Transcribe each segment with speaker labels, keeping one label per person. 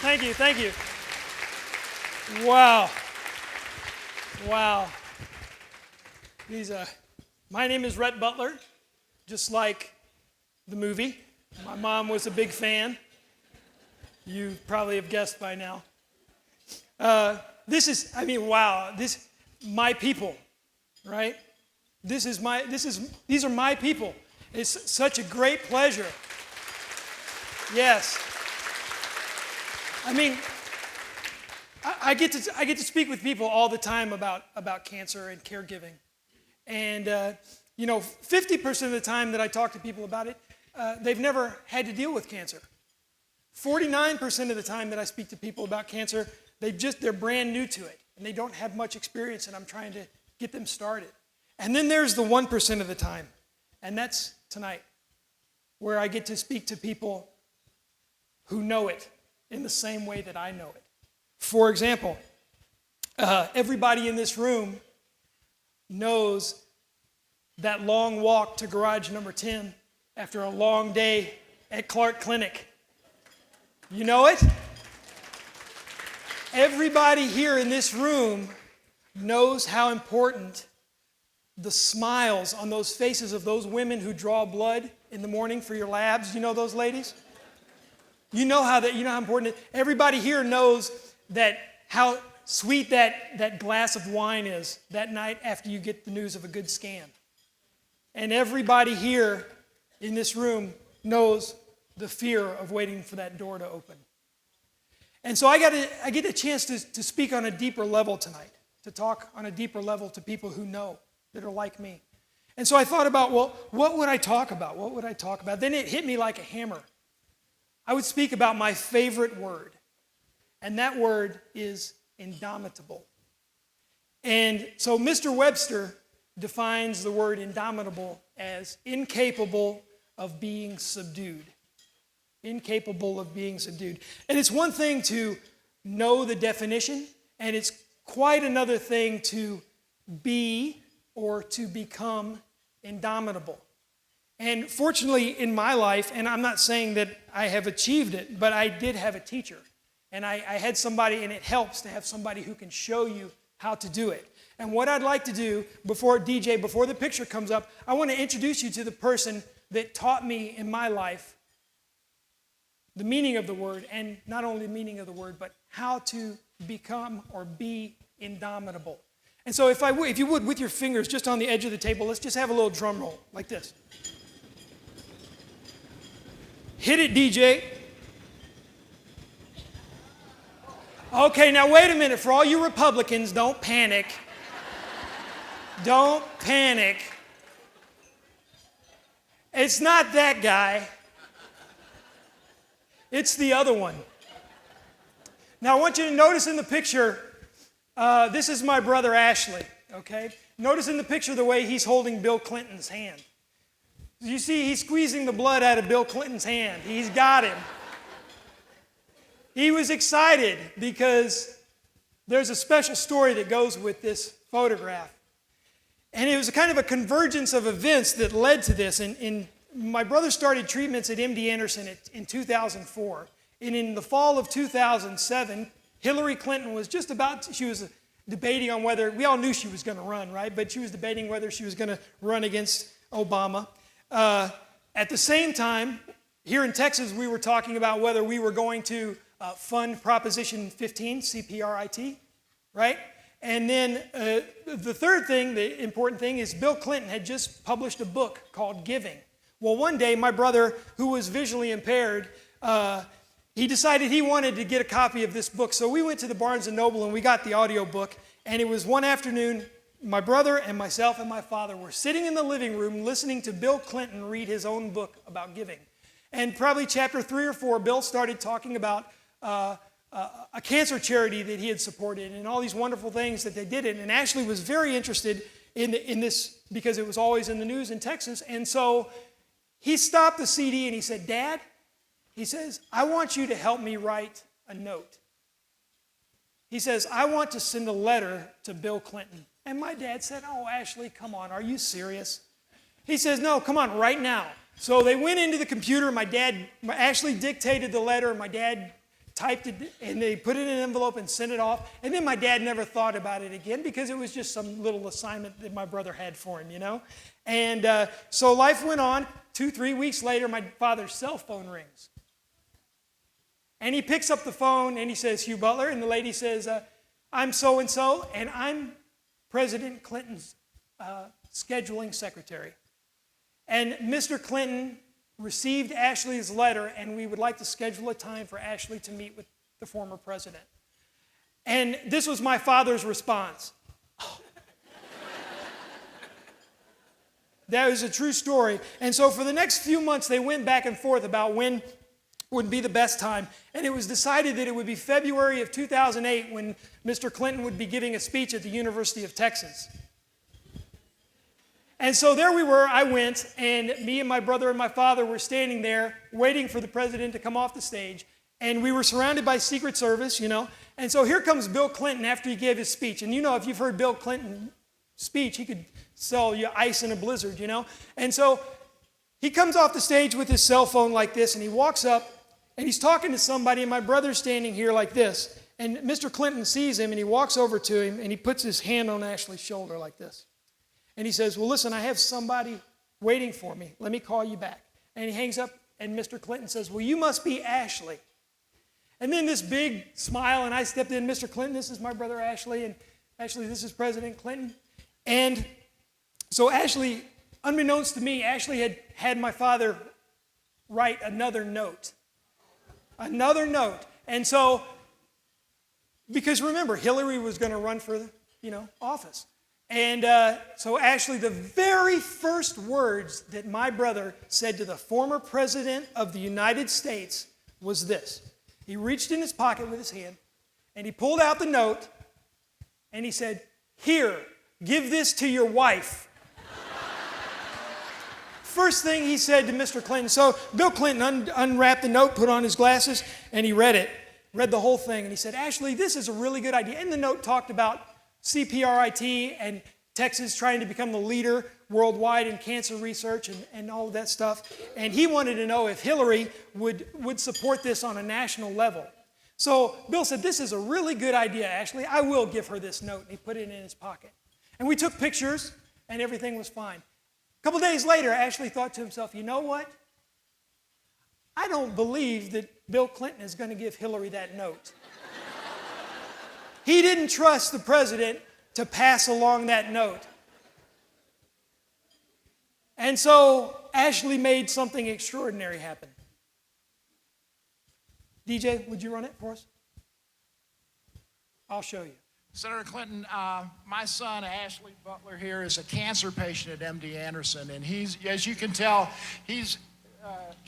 Speaker 1: Thank you, thank you. Wow. Wow. My name is Rhett Butler, just like the movie. My mom was a big fan. You probably have guessed by now. These my people, right? These are my people. It's such a great pleasure. Yes. I mean, I get to speak with people all the time about cancer and caregiving. And, 50% of the time that I talk to people about it, they've never had to deal with cancer. 49% of the time that I speak to people about cancer, they're brand new to it, and they don't have much experience, and I'm trying to get them started. And then there's the 1% of the time, and that's tonight, where I get to speak to people who know it in the same way that I know it. For example, everybody in this room knows that long walk to garage number 10 after a long day at Clark Clinic. You know it? Everybody here in this room knows how important the smiles on those faces of those women who draw blood in the morning for your labs. You know those ladies? You know how important it is. Everybody here knows that how sweet that glass of wine is that night after you get the news of a good scan. And everybody here in this room knows the fear of waiting for that door to open. And so I get a chance to speak on a deeper level tonight, to talk on a deeper level to people who know, that are like me. And so I thought about, well, what would I talk about? What would I talk about? Then it hit me like a hammer. I would speak about my favorite word, and that word is indomitable. And so Mr. Webster defines the word indomitable as incapable of being subdued. Incapable of being subdued. And it's one thing to know the definition, and it's quite another thing to be or to become indomitable. And fortunately in my life, and I'm not saying that I have achieved it, but I did have a teacher. And I had somebody, and it helps to have somebody who can show you how to do it. And what I'd like to do before the picture comes up, I want to introduce you to the person that taught me in my life the meaning of the word, and not only the meaning of the word, but how to become or be indomitable. And so if you would, with your fingers just on the edge of the table, let's just have a little drum roll like this. Hit it, DJ. Okay, now wait a minute. For all you Republicans, don't panic. Don't panic. It's not that guy. It's the other one. Now I want you to notice in the picture, this is my brother Ashley, okay? Notice in the picture the way he's holding Bill Clinton's hand. You see, he's squeezing the blood out of Bill Clinton's hand. He's got him. He was excited because there's a special story that goes with this photograph. And it was a kind of a convergence of events that led to this. And my brother started treatments at MD Anderson in 2004. And in the fall of 2007, Hillary Clinton was she was debating on whether, we all knew she was going to run, right? But she was debating whether she was going to run against Obama. At the same time, here in Texas, we were talking about whether we were going to fund Proposition 15, CPRIT, right? And then the third thing, the important thing, is Bill Clinton had just published a book called Giving. Well, one day, my brother, who was visually impaired, he decided he wanted to get a copy of this book. So we went to the Barnes & Noble and we got the audio book. And it was one afternoon, my brother and myself and my father were sitting in the living room listening to Bill Clinton read his own book about giving. And probably chapter 3 or 4, Bill started talking about a cancer charity that he had supported and all these wonderful things that they did. And Ashley was very interested in this because it was always in the news in Texas. And so he stopped the CD and he said, "Dad," he says, "I want you to help me write a note." He says, "I want to send a letter to Bill Clinton." And my dad said, "Oh, Ashley, come on, are you serious?" He says, "No, come on, right now." So they went into the computer. Ashley dictated the letter. My dad typed it, and they put it in an envelope and sent it off. And then my dad never thought about it again because it was just some little assignment that my brother had for him, you know. And so life went on. 2-3 weeks later, my father's cell phone rings. And he picks up the phone and he says, Hugh Butler. And the lady says, I'm so-and-so, and I'm President Clinton's scheduling secretary. And Mr. Clinton received Ashley's letter, and we would like to schedule a time for Ashley to meet with the former president. And this was my father's response. Oh. That was a true story. And so for the next few months, they went back and forth about when would be the best time. And it was decided that it would be February of 2008 when Mr. Clinton would be giving a speech at the University of Texas. And so there we were, I went, and me and my brother and my father were standing there waiting for the president to come off the stage. And we were surrounded by Secret Service, you know. And so here comes Bill Clinton after he gave his speech. And you know, if you've heard Bill Clinton speech, he could sell you ice in a blizzard, you know. And so he comes off the stage with his cell phone like this, and he walks up, and he's talking to somebody, and my brother's standing here like this. And Mr. Clinton sees him, and he walks over to him, and he puts his hand on Ashley's shoulder like this. And he says, well, listen, I have somebody waiting for me. Let me call you back. And he hangs up, and Mr. Clinton says, well, you must be Ashley. And then this big smile, and I stepped in, Mr. Clinton, this is my brother Ashley, and Ashley, this is President Clinton. And so Ashley, unbeknownst to me, Ashley had my father write another note. Another note. And so, because remember, Hillary was going to run for, office. And so Ashley, the very first words that my brother said to the former president of the United States was this. He reached in his pocket with his hand, and he pulled out the note, and he said, here, give this to your wife. First thing he said to Mr. Clinton. So Bill Clinton unwrapped the note, put on his glasses, and he read it, read the whole thing. And he said, Ashley, this is a really good idea. And the note talked about CPRIT and Texas trying to become the leader worldwide in cancer research and all of that stuff. And he wanted to know if Hillary would support this on a national level. So Bill said, this is a really good idea, Ashley. I will give her this note. And he put it in his pocket. And we took pictures, and everything was fine. A couple days later, Ashley thought to himself, you know what? I don't believe that Bill Clinton is going to give Hillary that note. He didn't trust the president to pass along that note. And so Ashley made something extraordinary happen. DJ, would you run it for us? I'll show you.
Speaker 2: Senator Clinton, my son, Ashley Butler here, is a cancer patient at MD Anderson, and he's, as you can tell,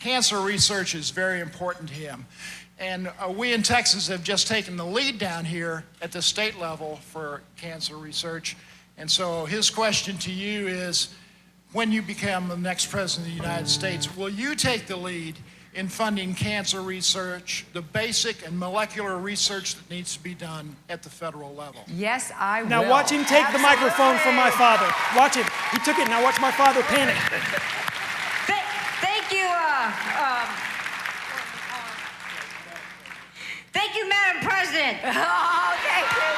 Speaker 2: cancer research is very important to him. And we in Texas have just taken the lead down here at the state level for cancer research. And so his question to you is, when you become the next president of the United States, will you take the lead in funding cancer research, the basic and molecular research that needs to be done at the federal level?
Speaker 3: Yes, I will.
Speaker 1: Now watch him take the microphone from my father. Watch him. He took it. Now watch my father panic.
Speaker 3: Thank you. Thank you, Madam President. Oh, thank you.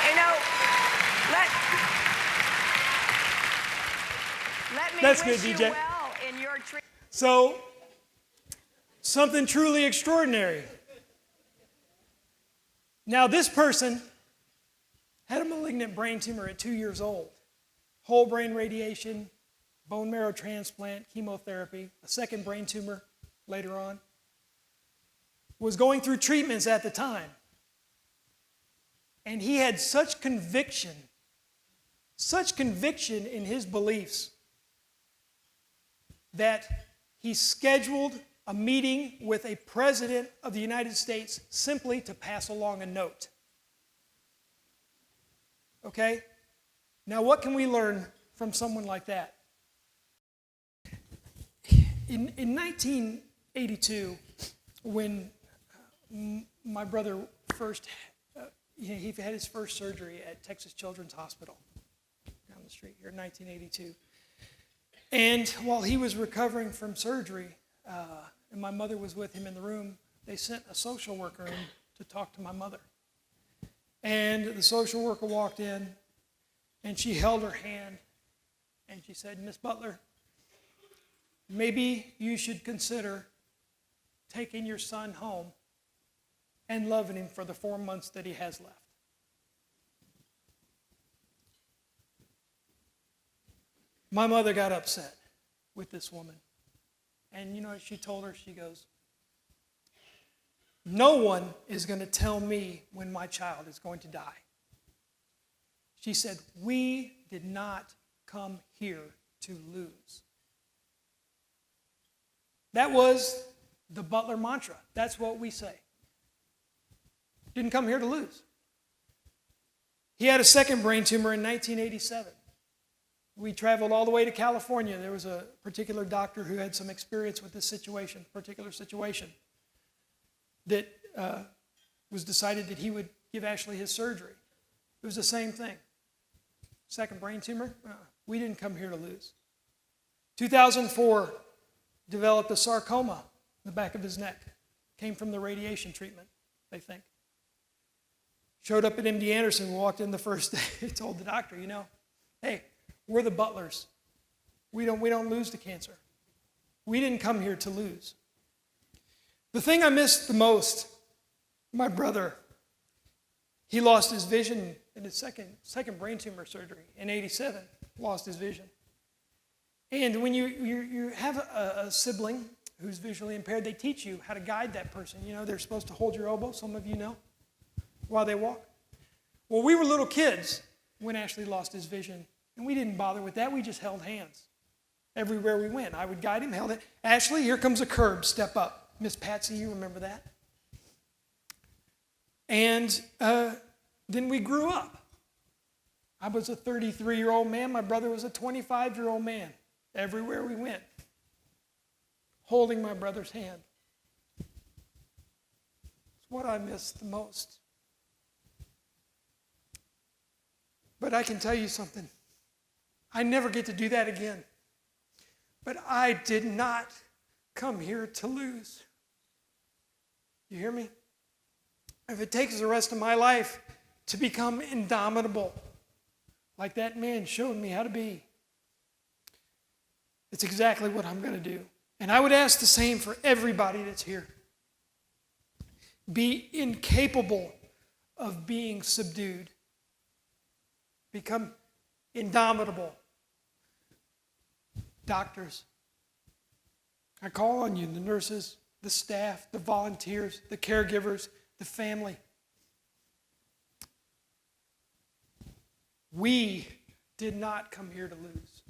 Speaker 3: You know, let me
Speaker 1: That's
Speaker 3: wish
Speaker 1: good,
Speaker 3: you
Speaker 1: DJ.
Speaker 3: well in your treatment.
Speaker 1: So, something truly extraordinary. Now, this person had a malignant brain tumor at 2 years old. Whole brain radiation, bone marrow transplant, chemotherapy, a second brain tumor later on. Was going through treatments at the time. And he had such conviction in his beliefs, that he scheduled a meeting with a president of the United States simply to pass along a note. Okay? Now, what can we learn from someone like that? In 1982, when my brother first, he had his first surgery at Texas Children's Hospital down the street here in 1982. And while he was recovering from surgery, and my mother was with him in the room, they sent a social worker in to talk to my mother. And the social worker walked in, and she held her hand, and she said, "Miss Butler, maybe you should consider taking your son home and loving him for the 4 months that he has left." My mother got upset with this woman. And you know what she told her? She goes, "No one is going to tell me when my child is going to die." She said, "We did not come here to lose." That was the Butler mantra. That's what we say. Didn't come here to lose. He had a second brain tumor in 1987. We traveled all the way to California. There was a particular doctor who had some experience with this particular situation, that was decided that he would give Ashley his surgery. It was the same thing. Second brain tumor, we didn't come here to lose. 2004, developed a sarcoma in the back of his neck. Came from the radiation treatment, they think. Showed up at MD Anderson, walked in the first day, told the doctor, "Hey, we're the Butlers. We don't lose to cancer. We didn't come here to lose." The thing I missed the most, my brother, he lost his vision in his second brain tumor surgery in 87, lost his vision. And when you have a sibling who's visually impaired, they teach you how to guide that person. They're supposed to hold your elbow, some of you know, while they walk. Well, we were little kids when Ashley lost his vision, and we didn't bother with that. We just held hands everywhere we went. I would guide him, held it. "Ashley, here comes a curb, step up." Miss Patsy, you remember that? And then we grew up. I was a 33-year-old man. My brother was a 25-year-old man. Everywhere we went, holding my brother's hand. It's what I miss the most. But I can tell you something. I never get to do that again. But I did not come here to lose. You hear me? If it takes the rest of my life to become indomitable, like that man showed me how to be, it's exactly what I'm going to do. And I would ask the same for everybody that's here. Be incapable of being subdued. Become indomitable. Doctors, I call on you, the nurses, the staff, the volunteers, the caregivers, the family. We did not come here to lose.